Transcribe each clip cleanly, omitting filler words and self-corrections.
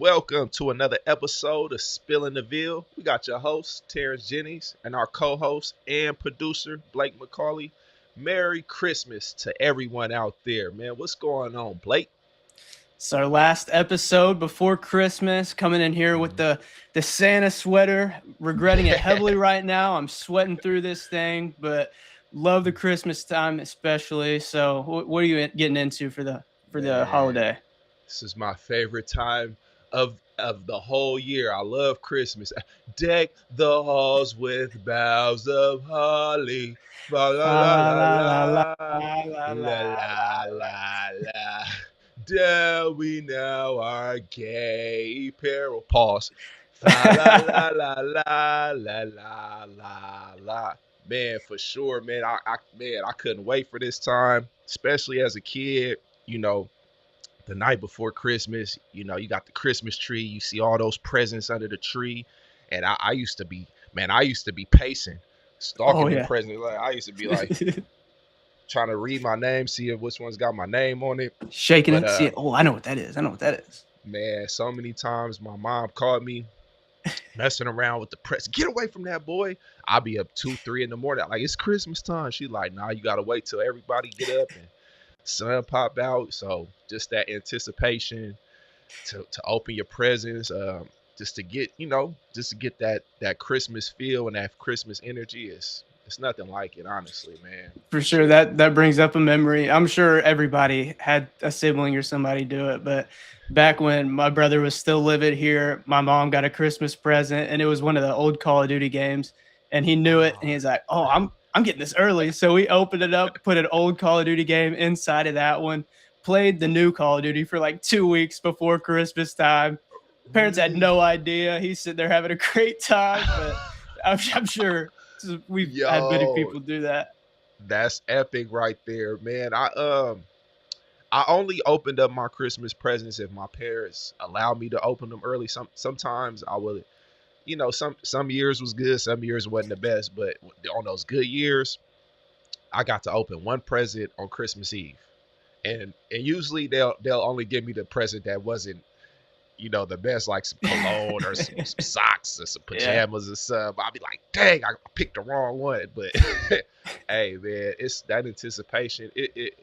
Welcome to another episode of Spilling the Veal. We got your host, Terrence Jennings, and our co host and producer, Blake McCauley. Merry Christmas to everyone out there, man. What's going on, Blake? It's our last episode before Christmas. Coming in here with the Santa sweater. Regretting it heavily right now. I'm sweating through this thing, but love the Christmas time especially. So, what are you getting into for the Man, holiday? this is my favorite time of the whole year. I love Christmas. Deck the halls with boughs of holly. La la Fa la la la la la la la la la la la la la. la la. Dare we now our gay peril pause. Fa la la la la la la la la. Man, for sure, man. I couldn't wait for this time, especially as a kid. You know, the night before Christmas, you got the Christmas tree, you see all those presents under the tree. And I used to be, man, I used to be pacing, Oh stalking them yeah. presents. Like I used to be like trying to read my name, see if which one's got my name on it. Shaking But it. See, oh, I know what that is. I know what that is. man, so many times my mom called me messing around with the press. Get away from that boy. I'll be up 2, 3 in the morning. Like it's Christmas time. She like, nah, you gotta wait till everybody get up and sun pop out. So just that anticipation to open your presents, just to get that Christmas feel and that Christmas energy is it's nothing like it, honestly, man. For For sure, sure. that brings up a memory. I'm sure everybody had a sibling or somebody do it, but back when my brother was still living here, my mom got a Christmas present, and it was one of the old Call of Duty games, and he knew it, and Oh, he's like, "Oh, I'm getting this early," so we opened it up, put an old Call of Duty game inside of that one, played the new Call of Duty for like 2 weeks before Christmas time. Parents had really? no idea. He's sitting there having a great time, but I'm sure we've had many Yo, people do that. that's epic right there, man. I only opened up my Christmas presents if my parents allowed me to open them early. Sometimes I would, some years was good, some years wasn't the best, but on those good years, I got to open one present on Christmas Eve. And usually they'll only give me the present that wasn't, the best, like some cologne or some socks or some Yeah, pajamas or something. I'll be like, dang, I picked the wrong one. But hey man, it's that anticipation. It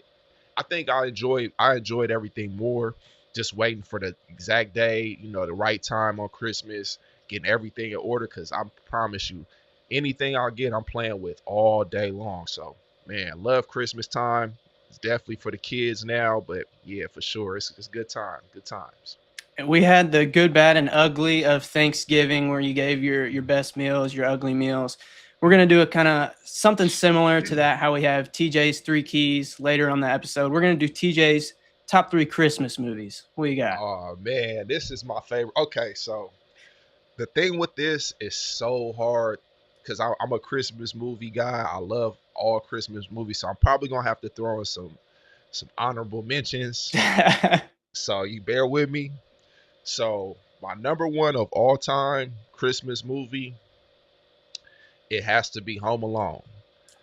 I think I enjoyed everything more, just waiting for the exact day, the right time on Christmas, getting everything in order. Cause I promise you, anything I get, I'm playing with all day long. So man, love Christmas time. It's definitely for the kids now, but yeah, for sure, it's good time, good times. and we had the good, bad, and ugly of Thanksgiving, where you gave your best meals, your ugly meals. We're gonna do a kind of something similar to that. How we have TJ's three keys later on the episode. We're gonna do TJ's top three Christmas movies. What you got? Oh man, this is my favorite. Okay, so the thing with this is so hard because I'm a Christmas movie guy. I love all Christmas movies, so I'm probably gonna have to throw in some honorable mentions. So you bear with me. So my number one of all time Christmas movie, it has to be Home Alone.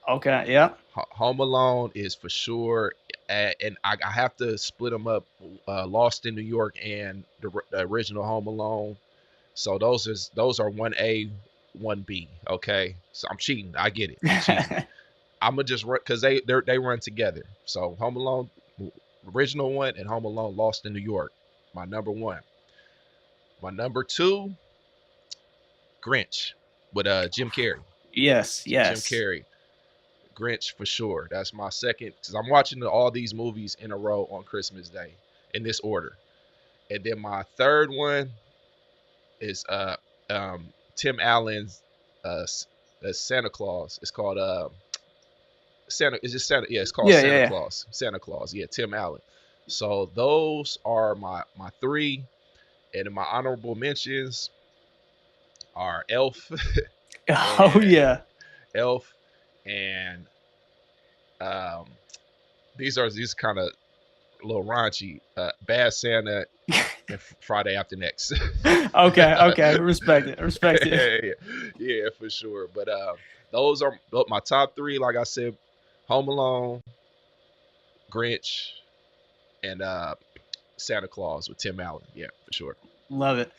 Okay, yeah. Home Alone is for sure, and I have to split them up. Lost in New York and the original Home Alone. So those are 1A, 1B. Okay, so I'm cheating. I get it. I'm cheating. I'm gonna just run because they run together. So Home Alone, original one, and Home Alone Lost in New York. My number one. My number two, Grinch with Jim Carrey. Yes, Jim yes. Carrey. Grinch for sure. That's my second because I'm watching all these movies in a row on Christmas Day in this order. And then my third one is Tim Allen's uh, Santa Claus. It's called Santa. It's just Santa. Yeah, it's called Yeah, yeah, Santa yeah. Claus. Santa Claus. Yeah, Tim Allen. So those are my three, and then my honorable mentions are Elf Oh and yeah. Elf and um, these kind of a little raunchy. Bad Santa and Friday After Next. Okay, okay. Respect it. Respect it. yeah, yeah, for sure. But those are my top three. Like I said, Home Alone, Grinch, and Santa Claus with Tim Allen. Yeah, for sure. Love it.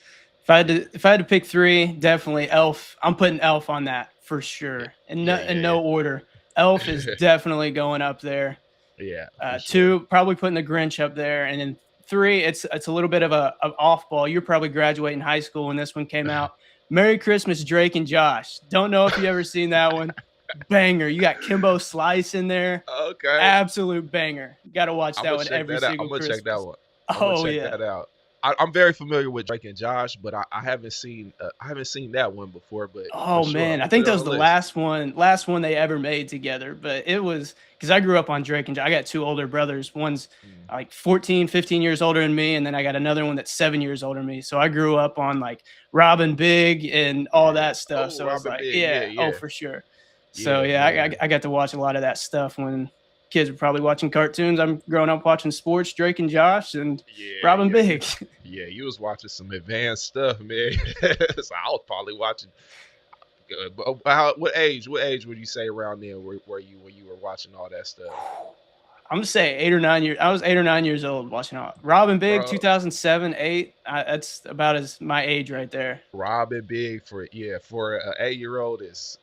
If I had to pick three, definitely Elf. I'm putting Elf on that for Yeah, sure, yeah, in yeah, no order. Elf is yeah. definitely going up there. Yeah, for sure. Two, probably putting the Grinch up there, and then three, it's a little bit of a of off ball. You're probably graduating high school when this one came out. Merry Christmas, Drake and Josh. Don't know if you ever seen that one. Banger. You got Kimbo Slice in there. Okay, Absolute banger. Got to watch I'm that gonna one check every that out. I'm single gonna check that Christmas. one. I'm gonna Oh check yeah. that out. I'm very familiar with Drake and Josh, but I haven't seen that one before. But for Oh sure, I'm man, I gonna put think it that on was the the list. last one they ever made together. But it was because I grew up on Drake and I got two older brothers. One's Mm. like 14, 15 years older than me, and then I got another one that's 7 years older than me. So I grew up on like Robin Big and all Yeah. that stuff. Oh, So it's Robin like, Big. Yeah, yeah, oh yeah, for sure. So yeah, yeah, yeah, I got to watch a lot of that stuff when kids were probably watching cartoons. I'm growing up watching sports, Drake and Josh and yeah, Robin yeah. Big. Yeah, you was watching some advanced stuff, man. So I was probably watching. But what age? What age would you say around then? Were you when you were watching all that stuff, I'm gonna say 8 or 9 years. I was 8 or 9 years old watching all Robin Big, bro? 2007, eight. That's about as my age right there. Robin Big for an 8-year old is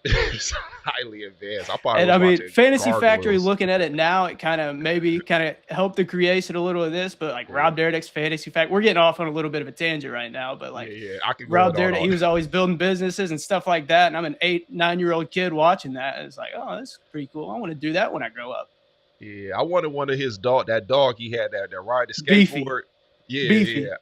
highly advanced. I probably And was I mean, watching Fantasy Factory. Gargoyles. Looking at it now, it kind of helped the creation a little of this. But like Yeah, Rob Dyrdek's Fantasy Factory, we're getting off on a little bit of a tangent right now. But yeah, like yeah. I could go Rob on Dyrdek, all. he was always building businesses and stuff like that. And I'm an 8, 9 year old kid watching that. And it's like, oh, that's pretty cool. I want to do that when I grow up. Yeah, I wanted one of his dog. That dog he had that ride the Beefy, skateboard. Yeah, beefy. yeah.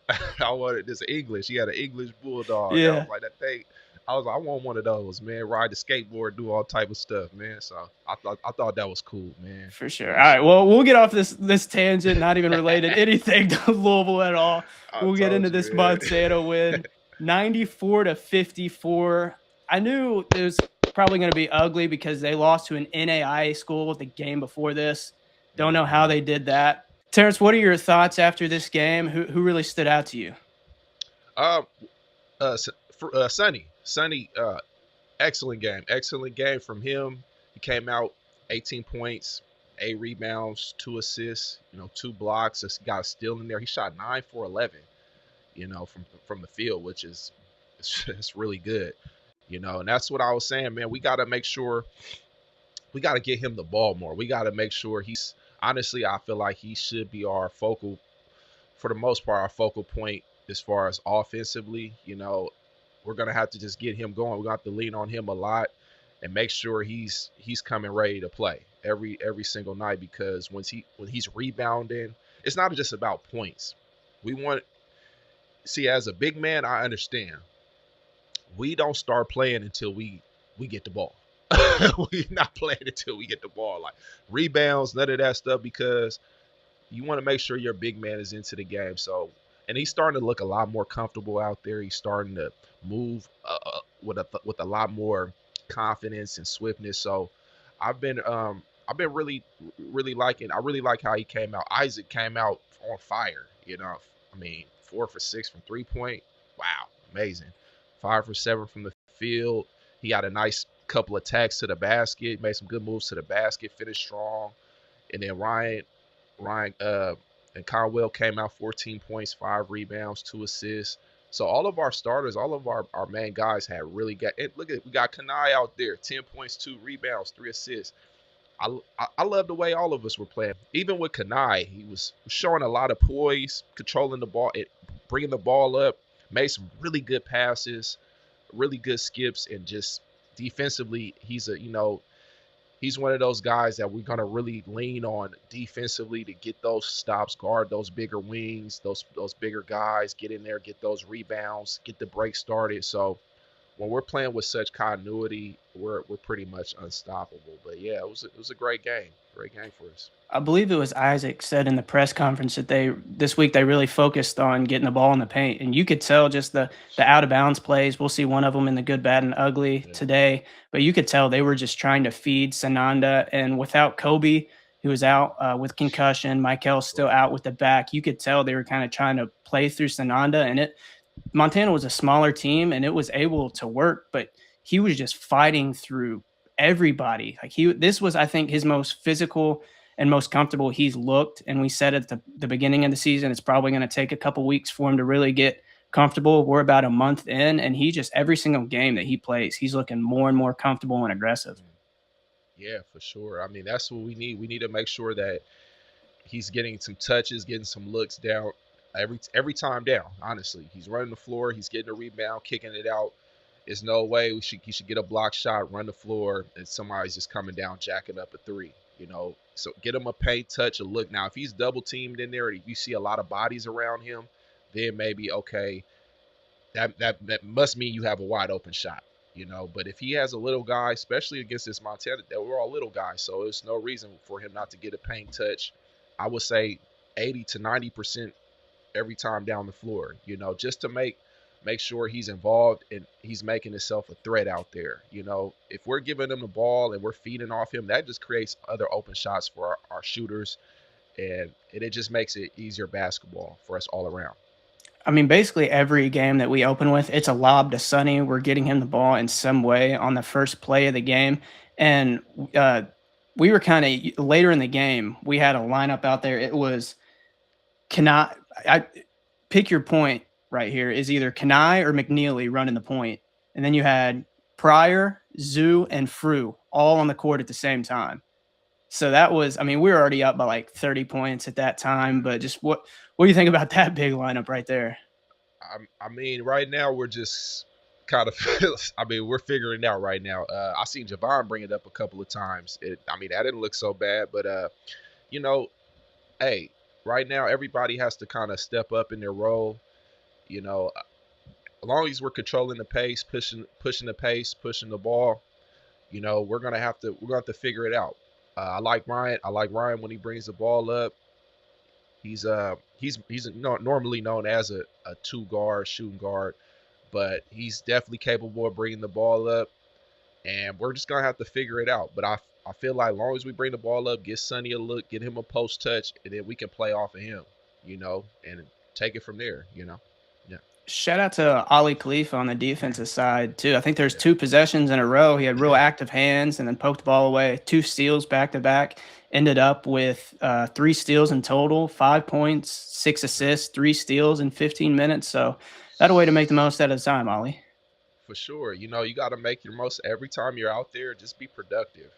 I wanted this English. He had an English bulldog. I was Yeah. like that thing. I was like, I want one of those, man. Ride the skateboard, do all type of stuff, man. So I thought that was cool, man. For sure. All For right. sure. Well, we'll get off this tangent, not even related anything to Louisville at all. I We'll get told into you, this man. Monsanto win, 94-54. I knew it was probably going to be ugly because they lost to an NAIA school the game before this. Don't know how Mhm. they did that. Terrence, what are your thoughts after this game? Who really stood out to you? Um, Sonny, excellent game from him. He came out 18 points, 8 rebounds, 2 assists, 2 blocks. Just got a steal in there. He shot 9 for 11, from the field, which is it's really good, And that's what I was saying, man. We got to make sure we got to get him the ball more. We got to make sure he's honestly. I feel like he should be for the most part, our focal point as far as offensively. We're gonna have to just get him going. We're gonna have to lean on him a lot and make sure he's coming ready to play every single night because when he's rebounding, it's not just about points. We want see as a big man, I understand. We don't start playing until we get the ball. We're not playing until we get the ball. Like rebounds, none of that stuff because you want to make sure your big man is into the game. So, and he's starting to look a lot more comfortable out there. He's starting to move with a lot more confidence and swiftness. So, I've been really liking. I really like how he came out. Isaac came out on fire. I mean, 4 for 6 from 3 point. Wow, amazing. 5 for 7 from the field. He got a nice couple attacks to the basket. Made some good moves to the basket. Finished strong. And then Ryan and Conwell came out 14 points, 5 rebounds, 2 assists. So all of our starters, all of our main guys had really got. And look at it, we got Kanai out there, 10 points, 2 rebounds, 3 assists. I love the way all of us were playing. Even with Kanai, he was showing a lot of poise, controlling the ball, bringing the ball up, made some really good passes, really good skips, and just defensively, he's one of those guys that we're gonna really lean on defensively to get those stops, guard those bigger wings, those bigger guys, get in there, get those rebounds, get the break started. So when we're playing with such continuity, we're pretty much unstoppable. But yeah, it was a great game for us. I believe it was Isaac said in the press conference that this week they really focused on getting the ball in the paint, and you could tell just the out of bounds plays. We'll see one of them in the good, bad, and ugly Yeah, today, but you could tell they were just trying to feed Sananda, and without Kobe, who was out with concussion, Michael's still right. out with the back. You could tell they were kind of trying to play through Sananda, and Montana was a smaller team, and it was able to work, but he was just fighting through everybody. Like this was, I think, his most physical and most comfortable he's looked. And we said at the beginning of the season, it's probably going to take a couple weeks for him to really get comfortable. We're about a month in, and he just every single game that he plays, he's looking more and more comfortable and aggressive. Yeah, for sure. I mean, that's what we need. We need to make sure that he's getting some touches, getting some looks down every time down. Honestly, he's running the floor, he's getting a rebound, kicking it out. There's no way he should get a block shot, run the floor, and somebody's just coming down, jacking up a three. So get him a paint touch, a look. Now, if he's double teamed in there, and you see a lot of bodies around him, then maybe okay, that must mean you have a wide open shot. But if he has a little guy, especially against this Montana, that we're all little guys, so there's no reason for him not to get a paint touch. I would say 80 to 90% every time down the floor, just to make sure he's involved and he's making himself a threat out there. If we're giving him the ball and we're feeding off him, that just creates other open shots for our shooters, and it just makes it easier basketball for us all around. I mean, basically every game that we open with, it's a lob to Sonny. We're getting him the ball in some way on the first play of the game. And we were kind of later in the game, we had a lineup out there. It was I pick your point right here is either Kenai or McNeely running the point. And then you had Pryor, Zoo, and Frew all on the court at the same time. So that was, I mean, we were already up by like 30 points at that time, but just what do you think about that big lineup right there? I mean, right now we're just kind of, I mean, we're figuring it out right now. I seen Javon bring it up a couple of times. I mean, that didn't look so bad, but hey, right now everybody has to kind of step up in their role. As long as we're controlling the pace, pushing the pace, pushing the ball, we're gonna have to figure it out. I like Ryan. I like Ryan when he brings the ball up. He's normally known as a two guard, shooting guard, but he's definitely capable of bringing the ball up, and we're just gonna have to figure it out. But I feel like as long as we bring the ball up, get Sonny a look, get him a post touch, and then we can play off of him, and take it from there. Yeah. Shout out to Ali Khalifa on the defensive side too. I think there's 2 possessions in a row. He had real active hands and then poked the ball away. 2 steals back to back. Ended up with 3 steals in total, 5 points, 6 assists, 3 steals in 15 minutes. So that's a way to make the most out of the time, Ali. For sure. You got to make your most every time you're out there. Just be productive.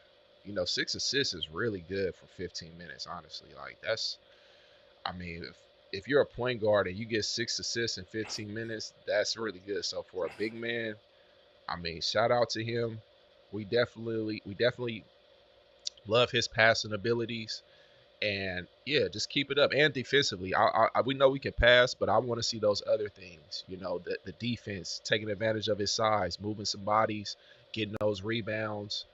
6 assists is really good for 15 minutes. Honestly, like I mean, if you're a point guard and you get 6 assists in 15 minutes, that's really good. So for a big man, I mean, shout out to him. We definitely love his passing abilities, and yeah, just keep it up. And defensively, we know we can pass, but I want to see those other things. The defense, taking advantage of his size, moving some bodies, getting those rebounds,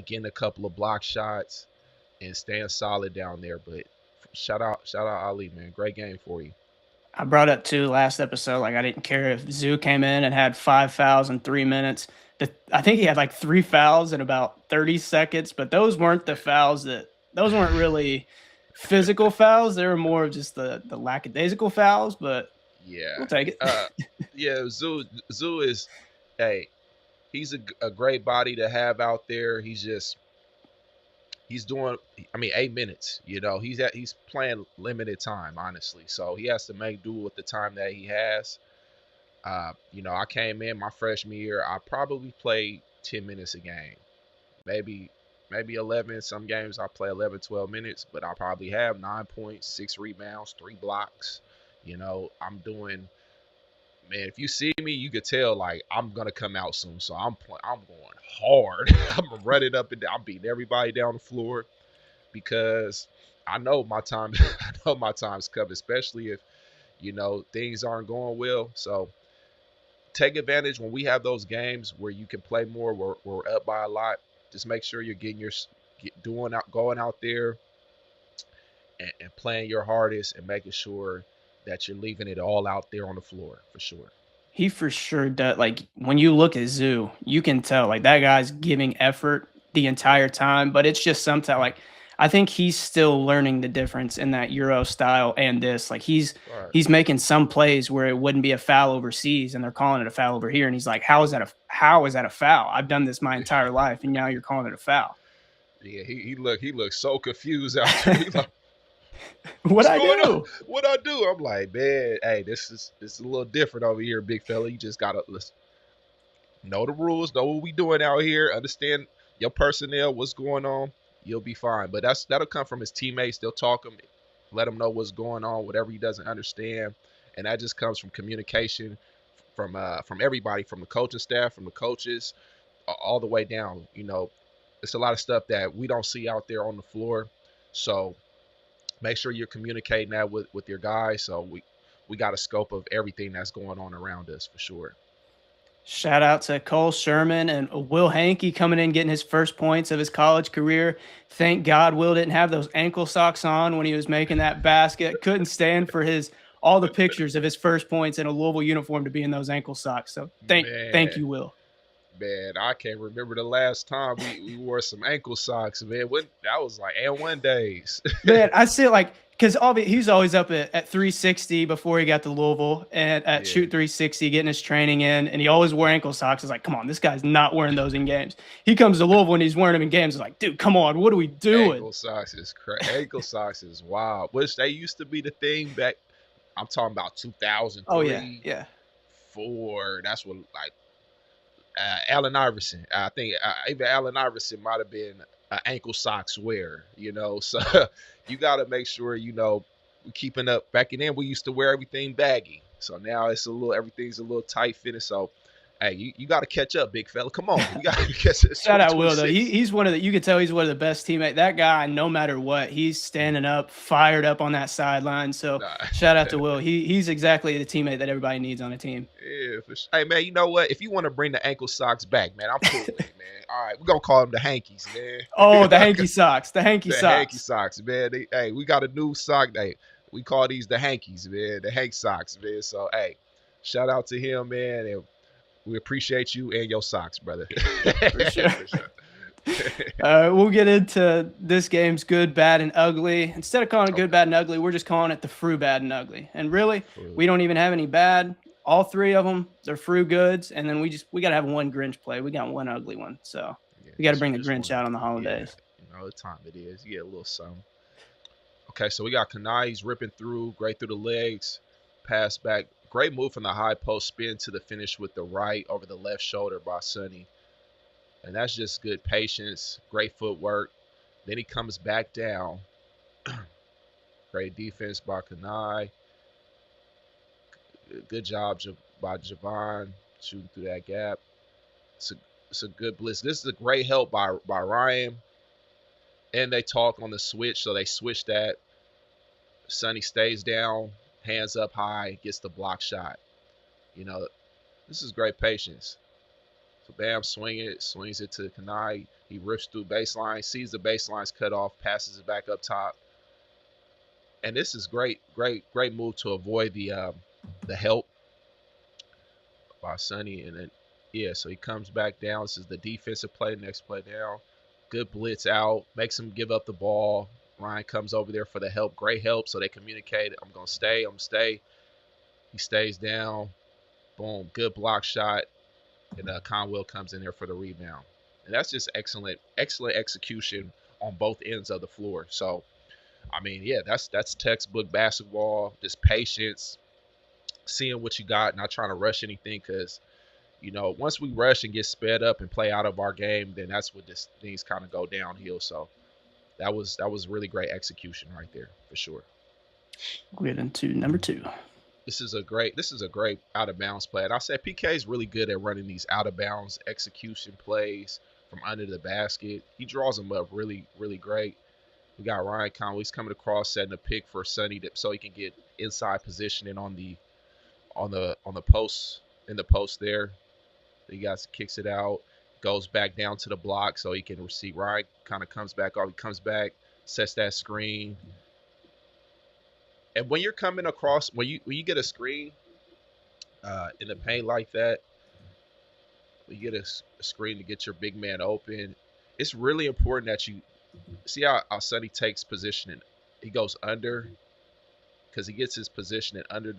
getting a couple of block shots, and staying solid down there. But shout out Ali, man. Great game for you. I brought up too last episode, like I didn't care if Zoo came in and had 5 fouls in 3 minutes. I think he had like 3 fouls in about 30 seconds, but those weren't those weren't really physical fouls. They were more of just the lackadaisical fouls, but yeah, we'll take it. Yeah, Zoo is, hey, he's a great body to have out there. He's doing, I mean, 8 minutes. He's playing limited time, honestly. So he has to make do with the time that he has. I came in my freshman year. I probably played 10 minutes a game, maybe 11. Some games I play 11, 12 minutes, but I probably have 9 points, 6 rebounds, 3 blocks. I'm doing. Man, if you see me, you could tell like I'm gonna come out soon. So I'm going hard. I'm running up and down. I'm beating everybody down the floor because I know my time. I know my time's coming, especially if things aren't going well. So take advantage when we have those games where you can play more. We're up by a lot. Just make sure you're going out there and playing your hardest and making sure that you're leaving it all out there on the floor for sure. He for sure does. Like when you look at Zoo, you can tell like that guy's giving effort the entire time, but it's just sometimes like I think he's still learning the difference in that Euro style and this. Like he's making some plays where it wouldn't be a foul overseas and they're calling it a foul over here, and he's like, how is that a foul? I've done this my entire life, and now you're calling it a foul. Yeah, he looked so confused out there. What What's I going on? do? What I do? I'm like, man, hey, this is a little different over here, big fella. You just gotta know the rules, know what we doing out here, understand your personnel, what's going on. You'll be fine. But that'll come from his teammates. They'll talk him, let him know what's going on, whatever he doesn't understand, and that just comes from communication from everybody, from the coaching staff, from the coaches, all the way down. It's a lot of stuff that we don't see out there on the floor. So make sure you're communicating that with your guys. So we got a scope of everything that's going on around us for sure. Shout out to Cole Sherman and Will Hankey coming in, getting his first points of his college career. Thank God Will didn't have those ankle socks on when he was making that basket. Couldn't stand for all the pictures of his first points in a Louisville uniform to be in those ankle socks. So thank Man, you, Will. man, I can't remember the last time we wore some ankle socks, man. That was like and 1 days. Man, I see it like because he's always up at 360 before he got to Louisville and at Yeah, shoot 360, getting his training in, and he always wore ankle socks. It's like, come on, this guy's not wearing those in games. He comes to Louisville and he's wearing them in games. It's like, dude, come on, what are we doing? ankle socks is wild. Which they used to be the thing back. I'm talking about 2003, Oh yeah. 4. That's what like Allen Iverson. I think even Allen Iverson might have been an ankle socks wearer. So you got to make sure we're keeping up. Back then, we used to wear everything baggy. So now everything's a little tight fitting. So hey, you got to catch up, big fella. Come on, you got to catch up. Shout out Will though. He's one of the. You can tell he's one of the best teammates. That guy, no matter what, he's standing up, fired up on that sideline. So shout out to Will. He's exactly the teammate that everybody needs on a team. Yeah, for sure. Hey man, you know what? If you want to bring the ankle socks back, man, I'm cool with it, man. All right, we're gonna call them the hankies, man. Oh, the hanky socks. The hanky The socks. hanky socks, man. Hey, we got a new sock. Hey, we call these the hankies, man. The hank socks, man. So hey, shout out to him, man, and we appreciate you and your socks, brother. For sure. We'll get into this game's good, bad, and ugly. Instead of calling it good, bad, and ugly, we're just calling it the Fru bad and ugly. And really, we don't even have any bad. All 3 of them, they're Fru goods, and then we got to have one Grinch play. We got one ugly one, so we got to bring the Grinch out on the holidays. Yeah, the time it is. You get a little something. Okay, so we got Kanai. He's ripping through, great through the legs, pass back. Great move from the high post, spin to the finish with the right over the left shoulder by Sonny. And that's just good patience, great footwork. Then he comes back down. Great defense by Kanai. Good job by Javon shooting through that gap. It's a good blitz. This is a great help by Ryan. And they talk on the switch, so they switch that. Sonny stays down, hands up high, gets the block shot. This is great patience. So Bam swings it to Kanai. He rips through baseline, sees the baseline's cut off, passes it back up top. And this is great move to avoid the help by Sonny. And then so he comes back down. This is the defensive play, next play down. Good blitz out, makes him give up the ball. Ryan comes over there for the help. Great help. So they communicate. I'm going to stay. He stays down. Boom. Good block shot. And Conwell comes in there for the rebound. And that's just excellent execution on both ends of the floor. So, I mean, yeah, that's textbook basketball. Just patience, seeing what you got, not trying to rush anything because, once we rush and get sped up and play out of our game, then that's what things kind of go downhill. So that was really great execution right there for sure. We'll get into number 2. This is a great out of bounds play. And I said PK is really good at running these out of bounds execution plays from under the basket. He draws them up really, really great. We got Ryan Conley. He's coming across, setting a pick for Sonny so he can get inside positioning on the post, in the post there. He kicks it out, goes back down to the block so he can receive. Ryan kind of comes back off. He comes back, sets that screen. And when you're coming across, when you get a screen in the paint like that, when you get a screen to get your big man open, it's really important that you see how Sonny takes position and he goes under because he gets his position and under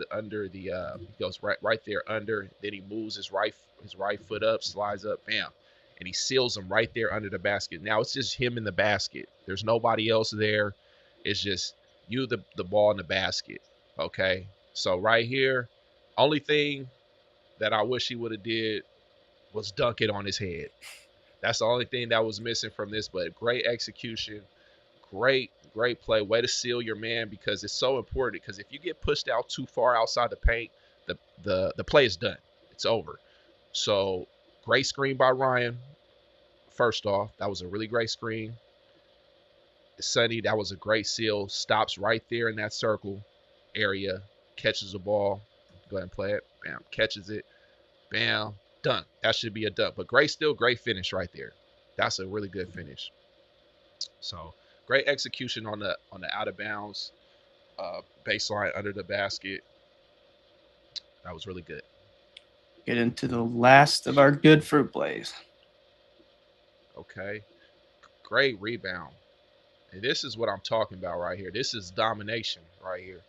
the he goes right there under. Then he moves his right foot up, slides up, bam, and he seals him right there under the basket. Now it's just him in the basket. There's nobody else there. It's just you the ball in the basket. Okay, so right here, only thing that I wish he would have did was dunk it on his head. That's the only thing that was missing from this. But great execution, great play. Way to seal your man because it's so important. Because if you get pushed out too far outside the paint, the play is done. It's over. So great screen by Ryan. First off, that was a really great screen. Sonny, that was a great seal. Stops right there in that circle area. Catches the ball. Go ahead and play it. Bam. Catches it. Bam. Dunk. That should be a dunk. But great finish right there. That's a really good finish. So great execution on the out of bounds baseline under the basket. That was really good. Get into the last of our good fruit plays. Okay. Great rebound. And this is what I'm talking about right here. This is domination right here.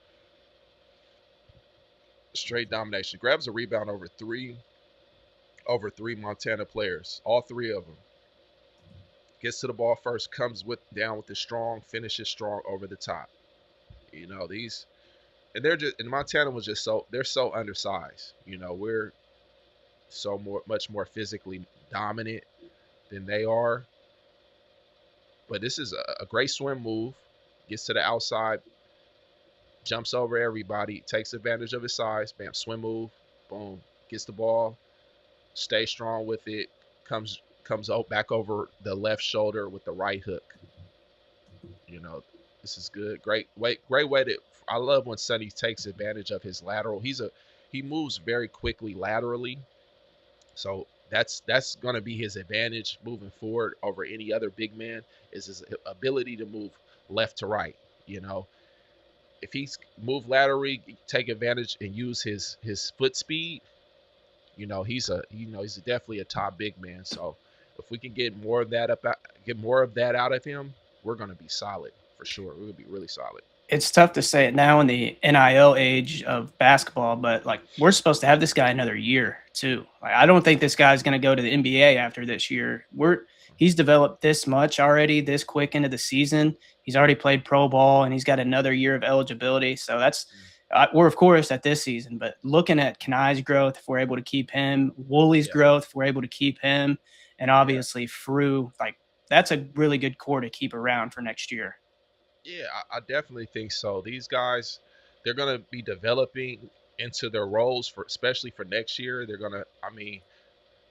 Straight domination. Grabs a rebound over three Montana players. All three of them. Gets to the ball first, comes down with the strong, finishes strong over the top. You know, these and Montana was just they're so undersized. You know, we're much more physically dominant than they are. But this is a great swim move. Gets to the outside, jumps over everybody, takes advantage of his size. Bam, swim move, boom, gets the ball, stays strong with it, comes back over the left shoulder with the right hook. You know, this is good. Great way to. I love when Sonny takes advantage of his lateral. He moves very quickly laterally, so that's going to be his advantage moving forward over any other big man. Is his ability to move left to right. You know, if he's move laterally, take advantage and use his foot speed. You know, he's definitely a top big man. So if we can get more of that out of him, we're going to be solid for sure. We're going to be really solid. It's tough to say it now in the NIL age of basketball, but like we're supposed to have this guy another year too. Like, I don't think this guy's going to go to the NBA after this year. He's developed this much already, this quick into the season. He's already played pro ball and he's got another year of eligibility. So that's we're of course at this season, but looking at Kanai's growth, if we're able to keep him, Wooley's growth, if we're able to keep him, and obviously Frew, like that's a really good core to keep around for next year. Yeah, I definitely think so. These guys, they're going to be developing into their roles especially for next year. They're going to,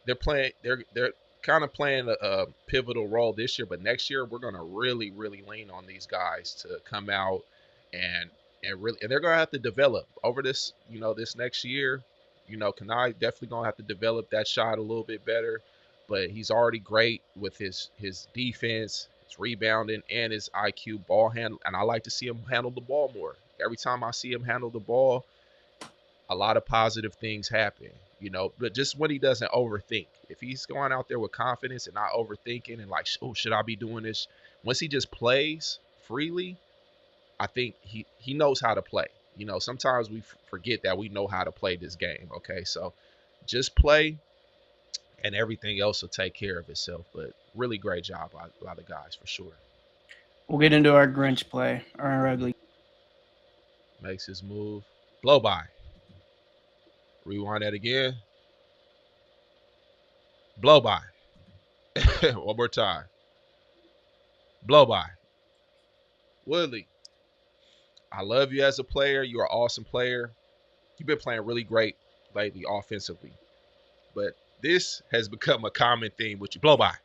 they're kind of playing a pivotal role this year, but next year we're going to really, really lean on these guys to come out and they're going to have to develop over this, this next year. Kanai definitely going to have to develop that shot a little bit better, but he's already great with his defense, his rebounding, and his IQ ball handle. And I like to see him handle the ball more. Every time I see him handle the ball, a lot of positive things happen, but just when he doesn't overthink. If he's going out there with confidence and not overthinking and like, oh, should I be doing this? Once he just plays freely, I think he knows how to play. Sometimes we forget that we know how to play this game. Okay, so just play and everything else will take care of itself. But really great job by the guys for sure. We'll get into our Grinch play, our ugly. Makes his move. Blow by. Rewind that again. Blow by. One more time. Blow by. Woodley, I love you as a player. You're an awesome player. You've been playing really great lately offensively. But this has become a common theme with you. Blow by.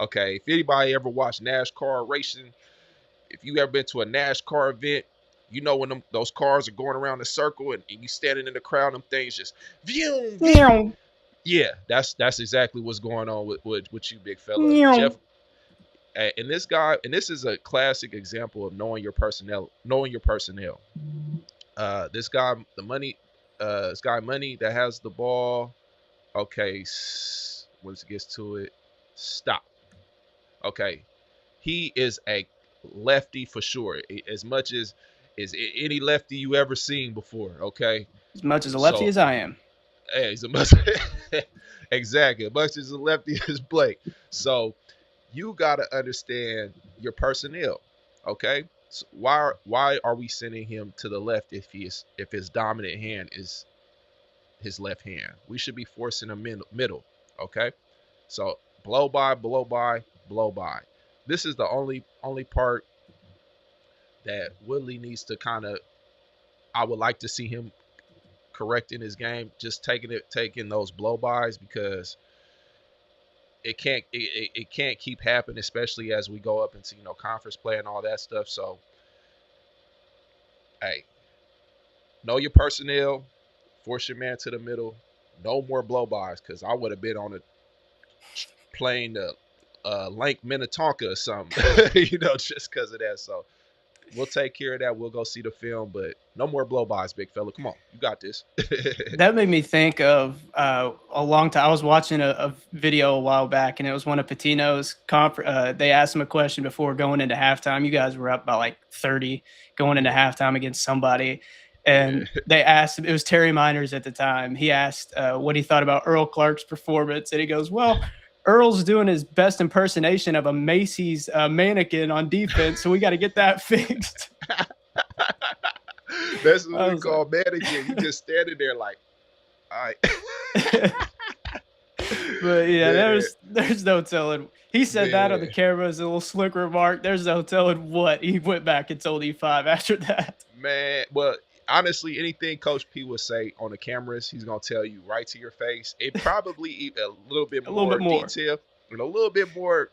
Okay, if anybody ever watched NASCAR racing, if you ever been to a NASCAR event, when those cars are going around the circle and you standing in the crowd, them things just vroom. Yeah, that's exactly what's going on with you, big fella. Jeff, and this is a classic example of knowing your personnel. This guy Money that has the ball. Okay, once it gets to it, stop. Okay, he is a lefty for sure. As much as any lefty you ever seen before. Okay, as much as a lefty as I am. Hey, he's exactly as much as a lefty as Blake. So you gotta understand your personnel. Okay, So why are we sending him to the left if his dominant hand is his left hand? We should be forcing a middle. Okay, so blow by, blow by, blow by. This is the only part that Woodley needs to kind of. I would like to see him correcting his game, just taking those blow bys, because it can't keep happening, especially as we go up into conference play and all that stuff. So hey, know your personnel, force your man to the middle. No more blow bys, because I would have been on a plane to Lake Minnetonka or something, just because of that. So we'll take care of that. We'll go see the film, but no more blow bys, big fella. Come on, you got this. That made me think of a long time. I was watching a video a while back, and it was one of Patino's they asked him a question before going into halftime. You guys were up by like 30 going into halftime against somebody. And they asked him, it was Terry Miners at the time. He asked what he thought about Earl Clark's performance. And he goes, well, Earl's doing his best impersonation of a Macy's mannequin on defense, so we got to get that fixed. That's what we call mannequin. You just standing there like, all right. But yeah, there's no telling. He said that on the camera as a little slick remark. There's no telling what he went back and told E5 after that. Man, well, honestly, anything Coach P would say on the cameras, he's gonna tell you right to your face. It probably a little bit more detail and a little bit more,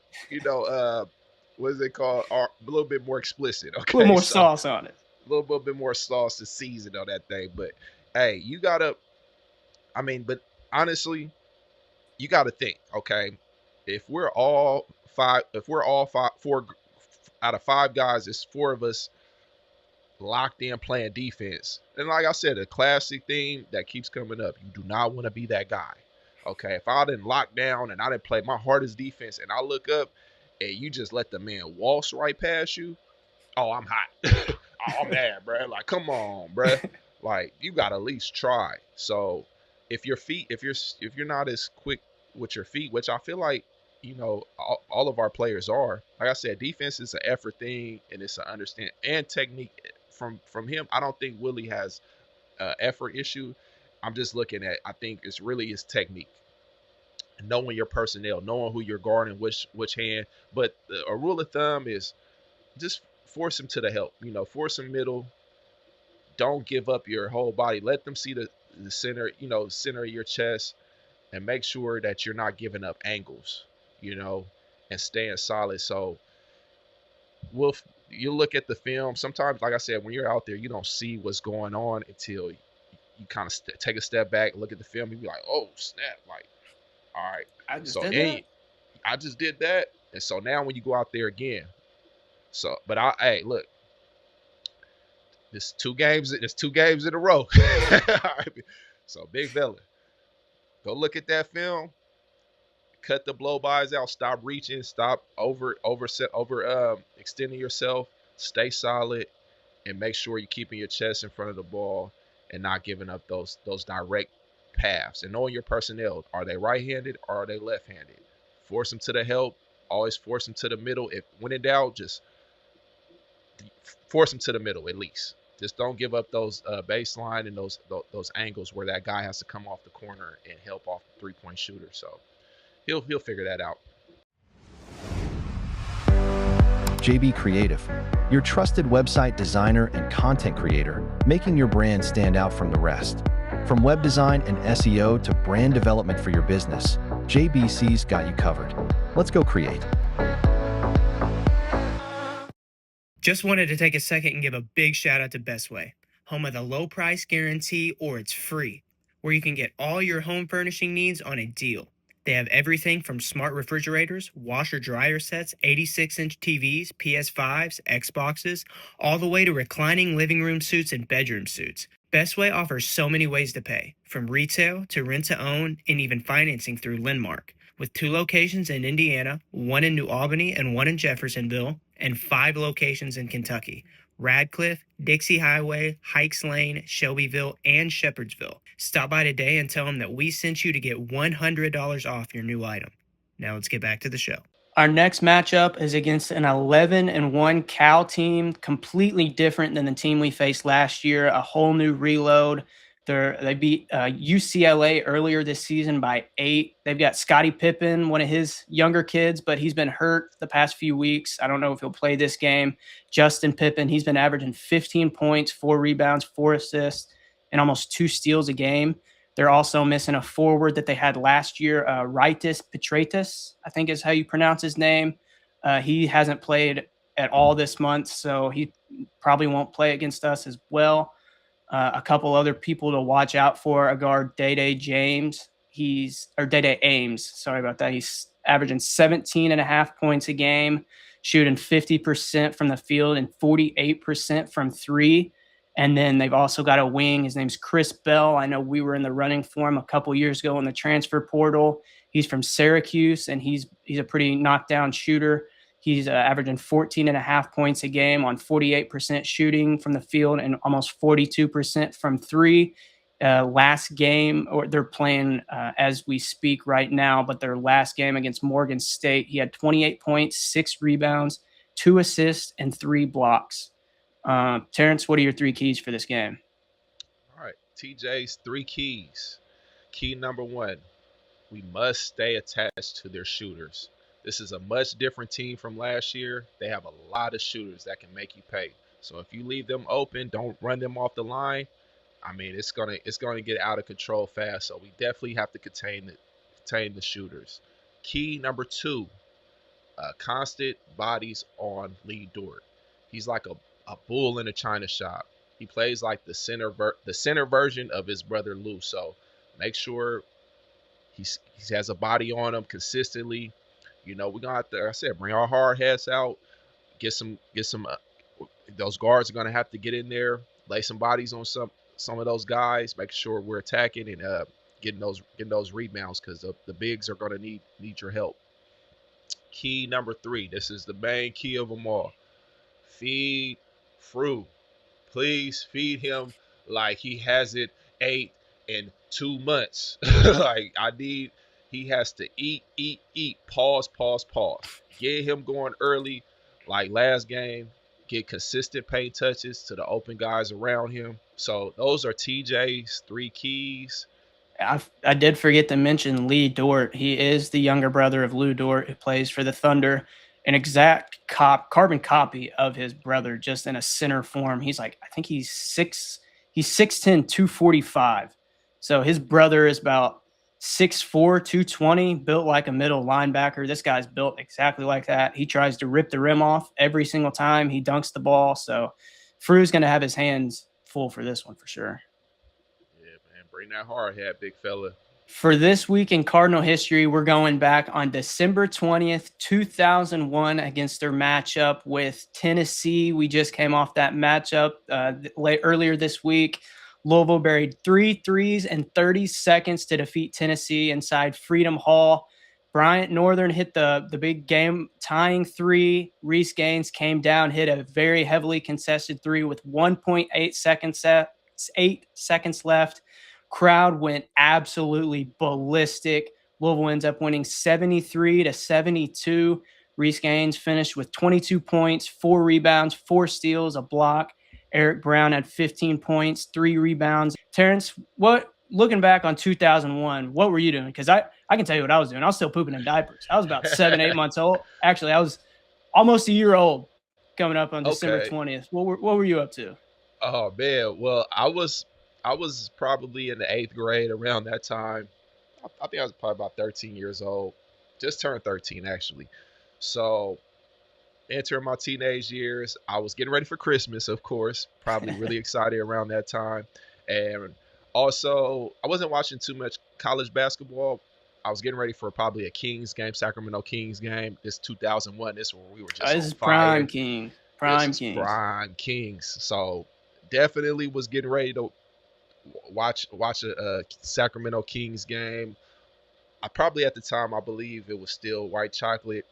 what is it called? A little bit more explicit. Okay, a little more sauce on it. A little bit more sauce to season on that thing. But hey, you gotta. I mean, but honestly, you gotta think. Okay, if we're all four out of five guys, it's four of us locked in playing defense. And like I said, a classic theme that keeps coming up. You do not want to be that guy. Okay, if I didn't lock down and I didn't play my hardest defense and I look up and you just let the man waltz right past you, oh, I'm hot. Oh, I'm mad, bro. Like, come on, bro. Like, you got to at least try. So if you're not as quick with your feet, which I feel like, all of our players are. Like I said, defense is an effort thing, and it's an understand and technique. From him, I don't think Willie has an effort issue. I'm just looking at, I think it's really his technique. Knowing your personnel, knowing who you're guarding, which hand. But a rule of thumb is just force him to the help. Force him middle. Don't give up your whole body. Let them see the center, center of your chest, and make sure that you're not giving up angles, and staying solid. So you look at the film. Sometimes, like I said, when you're out there, you don't see what's going on until you kind of take a step back, look at the film, and be like, oh, snap. Like, all right. I just did that. And so now when you go out there again, hey, look, there's two games in a row. So big fella, go look at that film, cut the blow bys out, stop reaching, stop over extending yourself, stay solid, and make sure you're keeping your chest in front of the ball and not giving up those direct paths. And knowing your personnel, are they right-handed or are they left-handed? Force them to the help. Always force them to the middle. If when in doubt, just force them to the middle at least. Just don't give up those baseline and those angles where that guy has to come off the corner and help off the three-point shooter. So he'll figure that out. JB Creative, your trusted website designer and content creator, making your brand stand out from the rest. From web design and SEO to brand development for your business, JBC's got you covered. Let's go create. Just wanted to take a second and give a big shout out to Bestway, home of the low price guarantee or it's free, where you can get all your home furnishing needs on a deal. They have everything from smart refrigerators, washer dryer sets, 86-inch TVs, PS5s, Xboxes, all the way to reclining living room suites and bedroom suites. Bestway offers so many ways to pay, from retail to rent to own and even financing through Lendmark. With 2 locations in Indiana, 1 in New Albany and 1 in Jeffersonville, and 5 locations in Kentucky: Radcliffe, Dixie Highway, Hikes Lane, Shelbyville, and Shepherdsville. Stop by today and tell them that we sent you to get $100 off your new item. Now let's get back to the show. Our next matchup is against an 11-1 Cal team, completely different than the team we faced last year. A whole new reload. They beat UCLA earlier this season by 8. They've got Scottie Pippen, one of his younger kids, but he's been hurt the past few weeks. I don't know if he'll play this game. Justin Pippen, he's been averaging 15 points, 4 rebounds, 4 assists, and almost 2 steals a game. They're also missing a forward that they had last year, Rytis Petratus, I think is how you pronounce his name. He hasn't played at all this month, so he probably won't play against us as well. A couple other people to watch out for: a guard, Day James. Day Ames. Sorry about that. He's averaging 17.5 points a game, shooting 50% from the field and 48% from 3. And then they've also got a wing. His name's Chris Bell. I know we were in the running for him a couple years ago in the transfer portal. He's from Syracuse, and he's a pretty knockdown shooter. He's averaging 14.5 points a game on 48% shooting from the field and almost 42% from 3. Last game, or they're playing as we speak right now, but their last game against Morgan State, he had 28 points, 6 rebounds, 2 assists, and 3 blocks. Terrence, what are your 3 keys for this game? All right, TJ's 3 keys. Key number 1, we must stay attached to their shooters. This is a much different team from last year. They have a lot of shooters that can make you pay. So if you leave them open, don't run them off the line. I mean, it's gonna get out of control fast. So we definitely have to contain the shooters. Key number 2, constant bodies on Lee Dort. He's like a bull in a china shop. He plays like the center version of his brother Lou. So make sure he has a body on him consistently. You know, we're gonna have to, like I said, bring our hard heads out. Get some. Those guards are gonna have to get in there, lay some bodies on some of those guys. Make sure we're attacking and getting those rebounds, because the bigs are gonna need your help. Key number 3. This is the main key of them all. Feed Fru. Please feed him like he hasn't ate in 2 months. Like he has to eat. Pause. Get him going early, like last game. Get consistent paint touches to the open guys around him. So those are TJ's 3 keys. I did forget to mention Lee Dort. He is the younger brother of Lou Dort, who plays for the Thunder. An exact carbon copy of his brother, just in a center form. He's 6'10", 245. So his brother is about 6'4", 220, built like a middle linebacker. This guy's built exactly like that. He tries to rip the rim off every single time he dunks the ball. So Fru's going to have his hands full for this one for sure. Yeah, man. Bring that hard hat, big fella. For this week in Cardinal history, we're going back on December 20th, 2001 against their matchup with Tennessee. We just came off that matchup earlier this week. Louisville buried 3 threes in 30 seconds to defeat Tennessee inside Freedom Hall. Bryant Northern hit the big game-tying 3. Reese Gaines came down, hit a very heavily contested 3 with 1.8 seconds left. Crowd went absolutely ballistic. Louisville ends up winning 73-72. Reese Gaines finished with 22 points, 4 rebounds, 4 steals, a block. Eric Brown had 15 points, 3 rebounds. Terrence, looking back on 2001, what were you doing? Because I can tell you what I was doing. I was still pooping in diapers. I was about 7-8 months old. Actually, I was almost a year old coming up on December 20th. What were you up to? Oh, man. Well, I was probably in the 8th grade around that time. I think I was probably about 13 years old. Just turned 13, actually. So entering my teenage years, I was getting ready for Christmas, of course. Probably really excited around that time. And also, I wasn't watching too much college basketball. I was getting ready for probably a Kings game, Sacramento Kings game. This 2001. This is where we were just this is Prime King. Prime Kings. So definitely was getting ready to watch a Sacramento Kings game. I probably at the time, I believe it was still White Chocolate,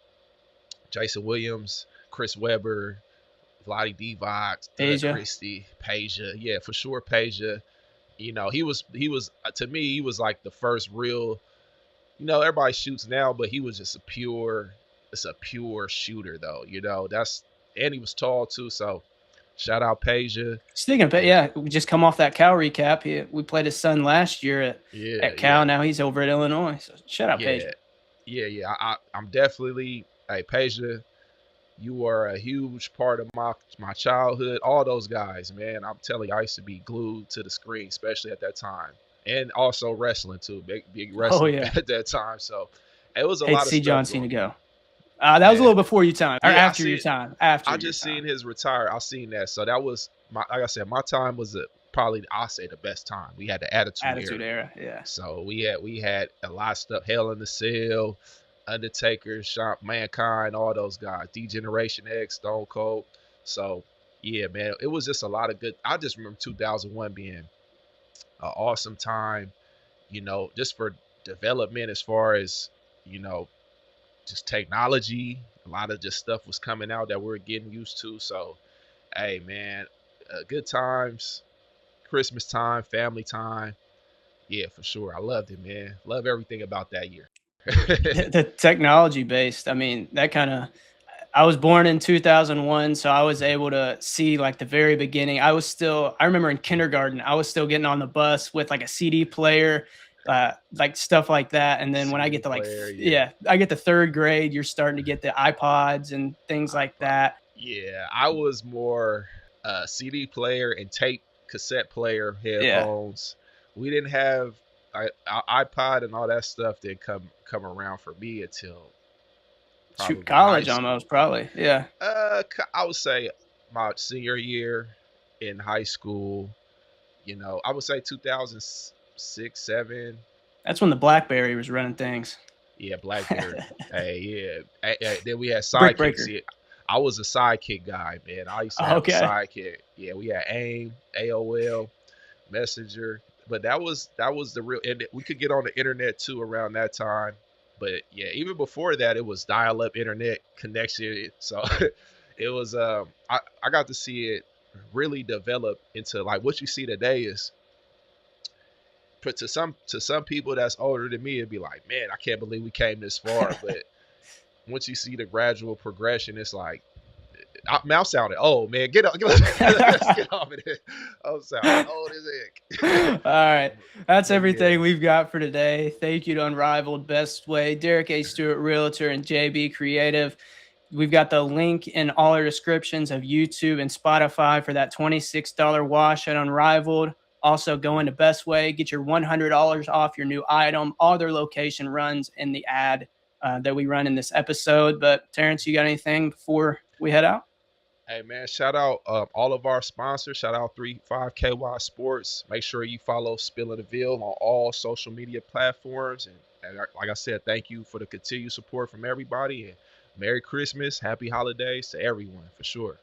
Jason Williams, Chris Webber, Vlade Divac, Christie, Peja. Yeah, for sure, Peja. You know, he was to me, he was like the first real, you know, everybody shoots now, but he was just a pure it's a pure shooter though. And he was tall too. So shout out Peja. Speaking of, yeah, we just come off that Cal recap. We played his son last year at Cal. Yeah, Now he's over at Illinois. So shout out yeah, Peja. yeah. I'm definitely, hey Peja, you are a huge part of my childhood. All those guys, man. I'm telling you, I used to be glued to the screen, especially at that time, and also wrestling too. Big Oh wrestling yeah. at that time. So it was a Hate lot to of see stuff John going Cena go. on. That was a Man, little before your time, or yeah, after your time. After I your just seen time. his retire. I seen that. So that was like I said, my time was probably I say the best time. We had the Attitude era. Yeah. So we had a lot of stuff. Hell in the Cell, Undertaker, Mankind, all those guys. D-Generation X, Stone Cold. So yeah, man, it was just a lot of good. I just remember 2001 being an awesome time. Just for development as far as you know, just technology. A lot of just stuff was coming out that we're getting used to. So hey, man, good times, Christmas time, family time. Yeah, for sure. I loved it, man. Love everything about that year. The technology based. I mean, that kind of. I was born in 2001, so I was able to see like the very beginning. I remember in kindergarten, I was still getting on the bus with like a CD player, like stuff like that. And then when I CD get to player, yeah. I get to third grade, you're starting to get the iPods and things like that. Yeah, I was more CD player and tape cassette player Yeah. headphones. We didn't have iPod and all that stuff didn't come around for me until probably Shoot, high college school. almost, probably. Yeah. I would say my senior year in high school. I would say 2006, 7. That's when the BlackBerry was running things. Yeah, BlackBerry. Hey, yeah. Then we had Brick sidekicks. breaker. Yeah, I was a sidekick guy, man. I used to have a Okay. sidekick. Yeah, we had AIM, AOL, Messenger, but that was the real. And we could get on the internet too around that time. But yeah, even before that, it was dial-up internet connection. So it was. I got to see it really develop into like what you see today is. But to some people that's older than me, it'd be like, man, I can't believe we came this far. But once you see the gradual progression, it's like, I'm sounding old, man. Let's get off of it. I'm sounding old as heck. All right. That's But everything yeah, we've got for today. Thank you to Unrivaled, Best Way, Derek A. Stewart, Realtor, and JB Creative. We've got the link in all our descriptions of YouTube and Spotify for that $26 wash at Unrivaled. Also, go into Best Way, get your $100 off your new item. All their location runs in the ad that we run in this episode. But Terrence, you got anything before we head out? hey man, shout out all of our sponsors. Shout out 35KY Sports. Make sure you follow Spilling the Veal on all social media platforms. And like I said, thank you for the continued support from everybody. And Merry Christmas, Happy Holidays to everyone for sure.